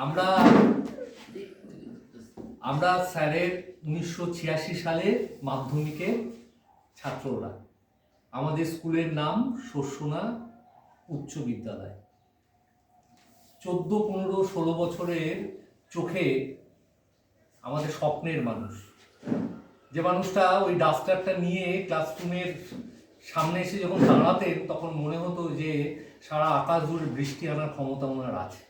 আমরা আমরা স্যারের 1986 সালে মাধ্যমিকে ছাত্ররা। আমাদের স্কুলের নাম শস্যনা উচ্চ বিদ্যালয়। 14, 15, 16 বছরের চোখে আমাদের স্বপ্নের মানুষ, যে মানুষটা ওই ডাস্টারটা নিয়ে ক্লাসরুমের সামনে এসে যখন দাঁড়াতেন তখন মনে হতো যে সারা আকাশ জুড়ে বৃষ্টি আনার ক্ষমতা ওনার আছে।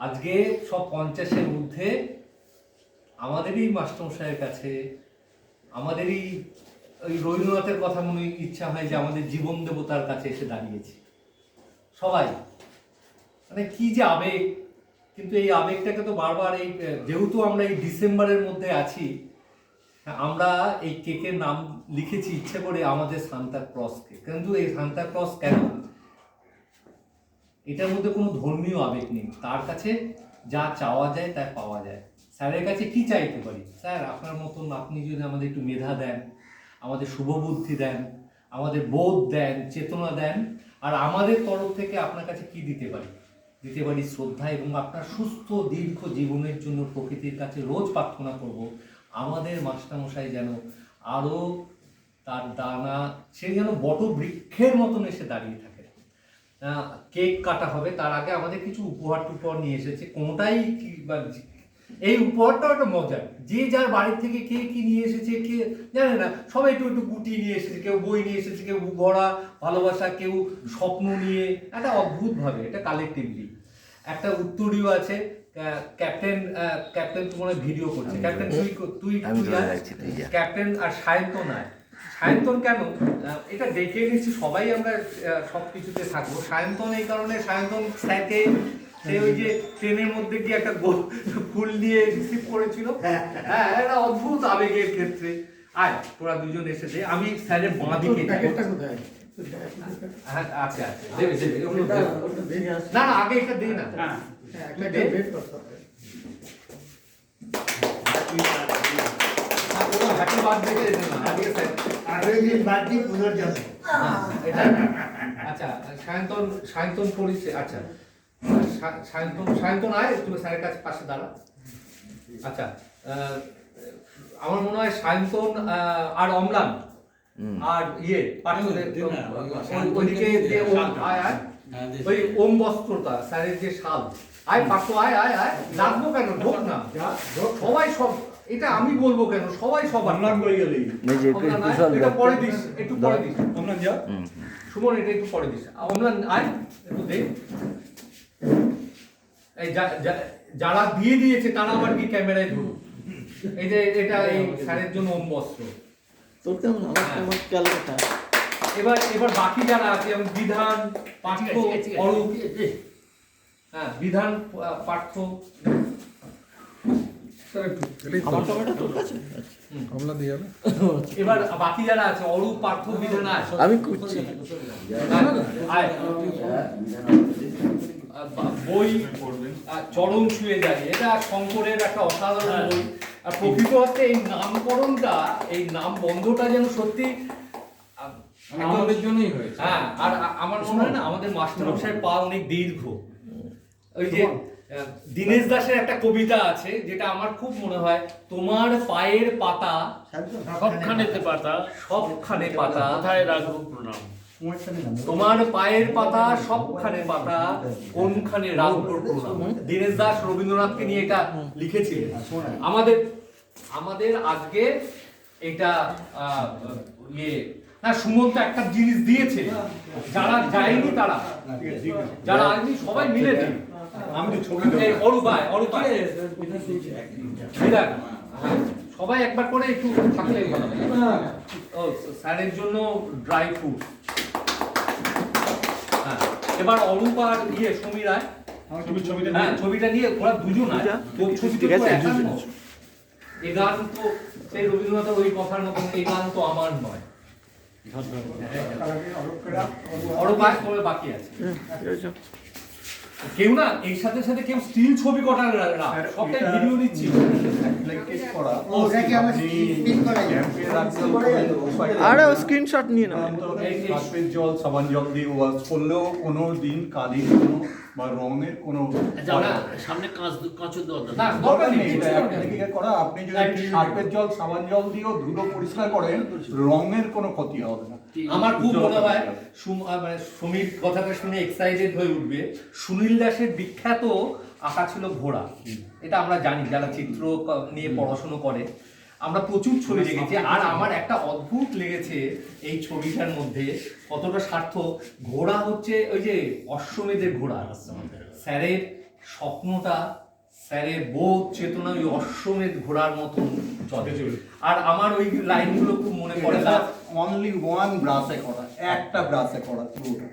আজকে সব 50-এর ঊর্ধ্বে আমাদেরই মাস্টারমশাইয়ের কাছে, আমাদেরই ওই রবীন্দ্রনাথের কথা মনে ইচ্ছা হয় যে আমাদের জীবন দেবতার কাছে এসে দাঁড়িয়েছি সবাই। মানে কি যে আবেগ! কিন্তু এই আবেগটাকে তো বারবার যেহেতু আমরা এই ডিসেম্বরের মধ্যে আছি, আমরা এই কেকের নাম লিখেছি ইচ্ছে করে আমাদের সান্তা ক্লজকে। কিন্তু এই সান্তা ক্লজ কেন? এটার মধ্যে কোনো ধর্মীয় আবেগ নেই। তার কাছে যা চাওয়া যায় তা পাওয়া যায়। স্যারের কাছে কি চাইতে পারি? স্যার, আপনার মতন আপনি যদি আমাদের একটু মেধা দেন, আমাদের শুভবুদ্ধি দেন, আমাদের বোধ দেন, চেতনা দেন, আর আমাদের তরফ থেকে আপনার কাছে কি দিতে পারি? দিতে পারি শ্রদ্ধা, এবং আপনার সুস্থ দীর্ঘ জীবনের জন্য প্রকৃতির কাছে রোজ প্রার্থনা করব আমাদের মাস্টারমশাই যেন আরও তার দানা, সে যেন বট বৃক্ষের মতন এসে দাঁড়িয়ে থাকে। কেক কাটা হবে, তার আগে আমাদের কিছু উপহার টুপহার নিয়ে এসেছে। কোনোটাই এই উপহারটাও একটা মজার, যে যার বাড়ির থেকে কে কি নিয়ে এসেছে কে জানে না, সবাই একটু একটু গুটি নিয়ে এসেছে, কেউ বই নিয়ে এসেছে, কেউ গড়া ভালোবাসা, কেউ স্বপ্ন নিয়ে, একটা অদ্ভুতভাবে এটা কালেকটিভলি। একটা উত্তরীয় আছে, ক্যাপ্টেন তোমার ভিডিও করছে, ক্যাপ্টেন তুই ক্যাপ্টেন আর সায়ন্তন আয়। সায়ন্তন কেন এটা দেখে নিচ্ছি, সবাই আমরা সব কিছুতে থাকবো। সায়ন্তন এই কারণে, সায়ন্তন স্যারকে সে ওই যে ট্রেনের মধ্যে গিয়ে একটা ফুল নিয়ে রিসিভ করেছিল, হ্যাঁ একটা অদ্ভুত আবেগের ক্ষেত্রে। আয় তোরা দুজন এসেছে, আমি স্যারের বাঁ দিকে আচ্ছা দেবে না না আগে এটা দিই না, আচ্ছা সায়ন্তন পড়িছে। আচ্ছা সায়ন্তন আয়, তুমি স্যারের কাছে পাশে দাঁড়া। আচ্ছা আমার মনে হয় সায়ন্তন আর অম্লান আর ওইদিকে ওই ওম বস্ত্রটা স্যারের যে শাল, আয় পার্থ আয় আয় আয়, ডাকবো কেন? ঢোক না, সবাই সব, এটা আমি বলবো কেন? সবাই সবার এটা পরে দিস, একটু পরে দিস অম্লান, যা সুমন এটা একটু পরে দিস। অম্লান আয় একটু দে। এই যারা দিয়ে দিয়েছে তারা আবার কি ক্যামেরায় ধরুন। এই যে এটা এই স্যারের জন্য ওম বস্ত্র। এবার বাকি যারা আছে যেমন বিধান, পার্থ, অরূপ, হ্যাঁ বিধান, পার্থ, এবার বাকি যারা আছে অরূপ, পার্থ, বিধান আছে, আমি করছি। বই চরণ ছুঁয়ে যায়, এটা শঙ্করের একটা অসাধারণ বই। আর প্রকৃত অর্থে এই নামকরণটা, এই নাম বন্ধটা যেন সত্যি আমাদের জন্যই হয়েছে। হ্যাঁ, আর আমার মনে হয় না আমাদের মাস্টারমশাইয়ের পা অনেক দীর্ঘ। ওই যে দীনেশ দাসের একটা কবিতা আছে যেটা আমার খুব মনে হয়, তোমার পায়ের পাতা সবখানেতে পাতা, সবখানে পাতা, কোথায় রাখবো প্রণাম। তোমার পায়ের পাতা সবখানে পাতা, কোনখানে রাখবো প্রণাম। দীনেশ দাস রবীন্দ্রনাথকে নিয়ে এটা লিখেছিলেন। আমাদের আজকে এটা না, সুমন্ত একটা জিনিস দিয়েছে, যারা যায়নি তারা, যারা আসেনি সবাই মিলে দিন। আমি তো ছবি সবাই একবার করে একটু থাকলে স্যারের জন্য ড্রাই ফ্রুট। হ্যাঁ, এবার অরূপ আর সমীর রায় ছবিটা নিয়ে ওরা দুজন এই গান তো সেই রবীন্দ্রনাথের ওই কথার মতন, এই গান তো আমার নয়, অরূপ করে বাকি আছে। কেউ না এর সাথে সাথে কেউ স্টিল ছবি করার সবটাই ভিডিও নিচ্ছি। আরে স্ক্রিনশট নিয়ে নাও। সার্ফের জল সাবান জল দিয়ে ওয়াশ করলেও কোনো দিন কালির কোনো বা রঙের কোনো সামনে কাঁচের দরকার না, দরকার দরকার নেই। নেই, এটা অ্যাপ্লিকে করা, আপনি যদি সার্ফের জল সাবান জল দিয়েও ধুলো পরিষ্কার করেন রঙের কোনো ক্ষতি হবে না। আমার খুব মনে হয় মানে সমীর কথাটা শুনে এক্সাইটেড হয়ে উঠবে। সুনীল দাসের বিখ্যাত আঁকা ছিল ঘোড়া, এটা আমরা জানি যারা চিত্র নিয়ে পড়াশোনা করে। আমরা প্রচুর ছবি দেখেছি, আর আমার একটা অদ্ভুত লেগেছে এই ছবিটার মধ্যে কতটা সার্থক। ঘোড়া হচ্ছে ওই যে অশ্বমেধের ঘোড়া, স্যারের স্বপ্নটা, স্যারের বোধ চেতনা ওই অশ্বমেধ ঘোড়ার মতন চলে। আর আমার ওই লাইনগুলো খুব মনে পড়ে। অনলি ওয়ান ব্রাশে করা, একটা ব্রাশে করা পুরোটা।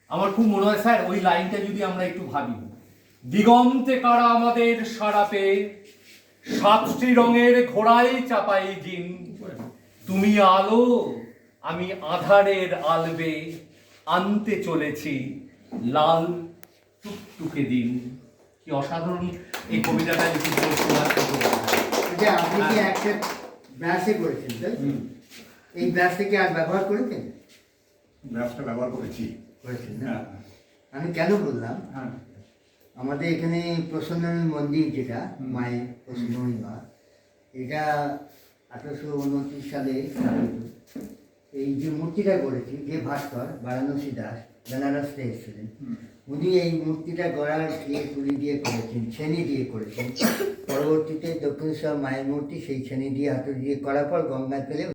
আমার খুব মনে হয় স্যার ওই লাইনটা যদি আমরা একটু ভাবি, দিগন্তে কারা আমাদের সারাপে, সাতটি রঙের ঘোড়ায় চাপাই দিন, তুমি আলো আমি আধারের আলবে, আনতে চলেছি লাল টুকটুকে দিন। কি অসাধারণ এই কবিতাটা লিখেছিল সুভাষ চট্টোপাধ্যায়। আচ্ছা, আপনি কি একটা ব্রাশে করেছেন তাই? এই ব্রাশটা কি আর ব্যবহার করেছেন? ব্রাশটা ব্যবহার করেছি। করেছেন না? হ্যাঁ আমি কেন বললাম, হ্যাঁ আমাদের এখানে প্রসন্নমী মন্দির যেটা মায়ের প্রসন্নমী মা, এটা 1829 সালে স্থাপিত। এই যে মূর্তিটা করেছি, যে ভাস্কর বারাণসী দাস বেনারস থেকে এসেছিলেন, উনি এই মূর্তিটা গড়ার দিয়ে তুলি দিয়ে করেছেন, ছেনি দিয়ে করেছেন। পরবর্তীতে দক্ষিণেশ্বর মায়ের মূর্তি সেই ছেনি দিয়ে হাতুড়ি দিয়ে করার পর গঙ্গায় ফেলে